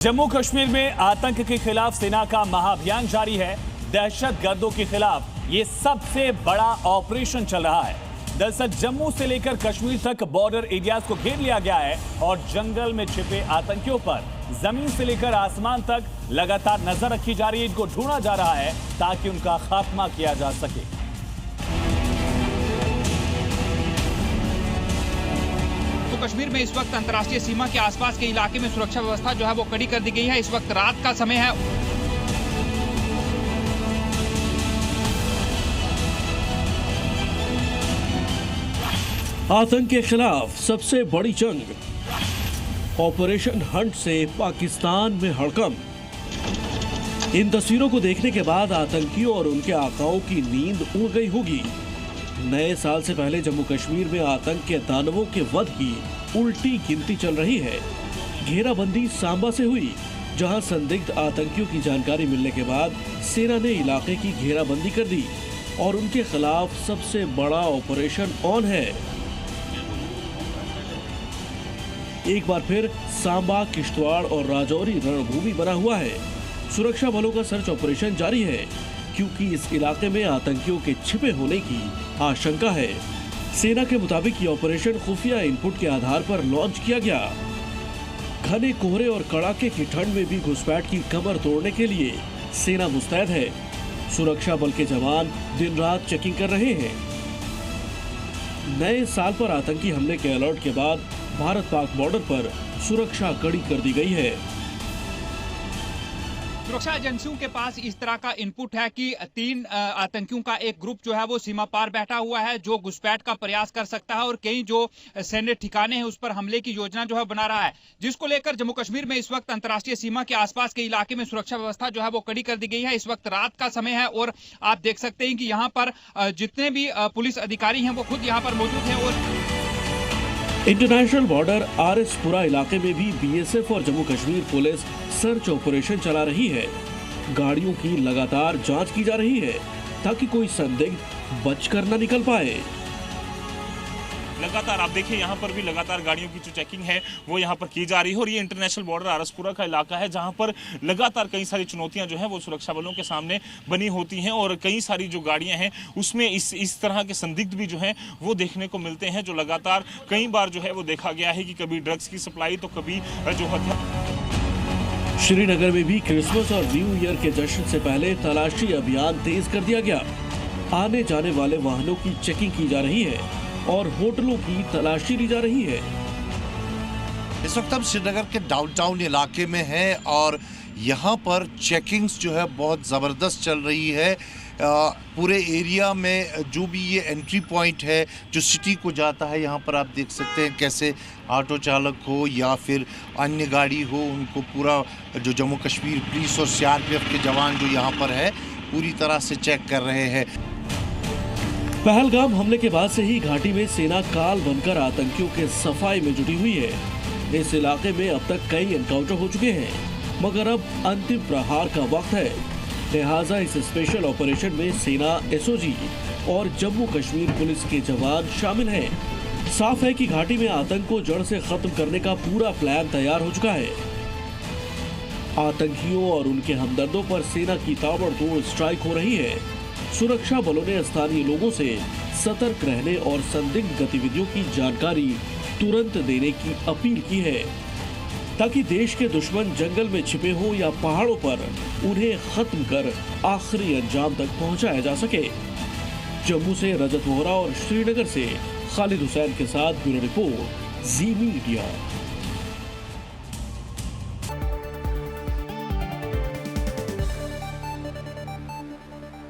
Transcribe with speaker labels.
Speaker 1: जम्मू कश्मीर में आतंक के खिलाफ सेना का महाअभियान जारी है। दहशतगर्दों के खिलाफ ये सबसे बड़ा ऑपरेशन चल रहा है। दरअसल जम्मू से लेकर कश्मीर तक बॉर्डर एरियाज को घेर लिया गया है और जंगल में छिपे आतंकियों पर जमीन से लेकर आसमान तक लगातार नजर रखी जा रही है। इनको ढूंढा जा रहा है ताकि उनका खात्मा किया जा सके।
Speaker 2: कश्मीर में इस वक्त अंतर्राष्ट्रीय सीमा के आसपास के इलाके में सुरक्षा व्यवस्था जो है वो कड़ी कर दी गई है। इस वक्त रात का समय है।
Speaker 3: आतंक के खिलाफ सबसे बड़ी जंग, ऑपरेशन हंट से पाकिस्तान में हड़कंप। इन तस्वीरों को देखने के बाद आतंकियों और उनके आकाओं की नींद उड़ गई होगी। नए साल से पहले जम्मू कश्मीर में आतंक के दानवों के वध की उल्टी गिनती चल रही है। घेराबंदी सांबा से हुई, जहां संदिग्ध आतंकियों की जानकारी मिलने के बाद सेना ने इलाके की घेराबंदी कर दी और उनके खिलाफ सबसे बड़ा ऑपरेशन ऑन है। एक बार फिर सांबा, किश्तवाड़ और राजौरी रणभूमि बना हुआ है। सुरक्षा बलों का सर्च ऑपरेशन जारी है क्योंकि इस इलाके में आतंकियों के छिपे होने की आशंका है। सेना के मुताबिक ये ऑपरेशन खुफिया इनपुट के आधार पर लॉन्च किया गया। घने कोहरे और कड़ाके की ठंड में भी घुसपैठ की कमर तोड़ने के लिए सेना मुस्तैद है। सुरक्षा बल के जवान दिन रात चेकिंग कर रहे हैं। नए साल पर आतंकी हमले के अलर्ट के बाद भारत पाक बॉर्डर पर सुरक्षा कड़ी कर दी गई है।
Speaker 2: सुरक्षा एजेंसियों के पास इस तरह का इनपुट है कि 3 आतंकियों का एक ग्रुप जो है वो सीमा पार बैठा हुआ है, जो घुसपैठ का प्रयास कर सकता है और कई जो सैन्य ठिकाने हैं उस पर हमले की योजना जो है बना रहा है, जिसको लेकर जम्मू कश्मीर में इस वक्त अंतर्राष्ट्रीय सीमा के आसपास के इलाके में सुरक्षा व्यवस्था जो है वो कड़ी कर दी गई है। इस वक्त रात का समय है और आप देख सकते हैं कि यहाँ पर जितने भी पुलिस अधिकारी हैं वो खुद यहाँ पर मौजूद हैं। और
Speaker 3: इंटरनेशनल बॉर्डर आरएसपुरा इलाके में भी बीएसएफ और Jammu Kashmir police search operation चला रही है। गाड़ियों की लगातार जांच की जा रही है ताकि कोई संदिग्ध बचकर न निकल पाए।
Speaker 4: लगातार आप देखिए यहाँ पर भी लगातार गाड़ियों की जो चेकिंग है वो यहाँ पर की जा रही है और ये इंटरनेशनल बॉर्डर आरएसपुरा का इलाका है जहाँ पर लगातार कई सारी चुनौतियाँ जो है वो सुरक्षा बलों के सामने बनी होती हैं और कई सारी जो गाड़ियाँ हैं उसमें इस तरह के संदिग्ध भी जो हैं वो देखने को मिलते हैं, जो लगातार कई बार जो है वो देखा गया है कि कभी ड्रग्स की सप्लाई तो कभी जो हथियार।
Speaker 3: श्रीनगर में भी क्रिसमस और न्यू ईयर के जश्न से पहले तलाशी अभियान तेज कर दिया गया। आने जाने वाले वाहनों की चेकिंग की जा रही है और होटलों की तलाशी ली जा रही है।
Speaker 5: इस वक्त हम श्रीनगर के डाउनटाउन इलाके में हैं और यहाँ पर चेकिंग्स जो है बहुत ज़बरदस्त चल रही है। पूरे एरिया में जो भी ये एंट्री पॉइंट है जो सिटी को जाता है, यहाँ पर आप देख सकते हैं कैसे ऑटो चालक हो या फिर अन्य गाड़ी हो, उनको पूरा जो जम्मू कश्मीर पुलिस और सीआरपीएफ के जवान जो यहाँ पर है पूरी तरह से चेक कर रहे हैं।
Speaker 3: पहलगाम हमले के बाद से ही घाटी में सेना काल बनकर आतंकियों के सफाई में जुटी हुई है। इस इलाके में अब तक कई एनकाउंटर हो चुके हैं, मगर अब अंतिम प्रहार का वक्त है। लिहाजा इस स्पेशल ऑपरेशन में सेना, एसओजी और जम्मू कश्मीर पुलिस के जवान शामिल हैं। साफ है कि घाटी में आतंक को जड़ से खत्म करने का पूरा प्लान तैयार हो चुका है। आतंकियों और उनके हमदर्दों पर सेना की ताबड़तोड़ स्ट्राइक हो रही है। सुरक्षा बलों ने स्थानीय लोगों से सतर्क रहने और संदिग्ध गतिविधियों की जानकारी तुरंत देने की अपील की है ताकि देश के दुश्मन जंगल में छिपे हों या पहाड़ों पर उन्हें खत्म कर आखिरी अंजाम तक पहुंचाया जा सके। जम्मू से रजत वोहरा और श्रीनगर से खालिद हुसैन के साथ ब्यूरो रिपोर्ट, जी मीडिया।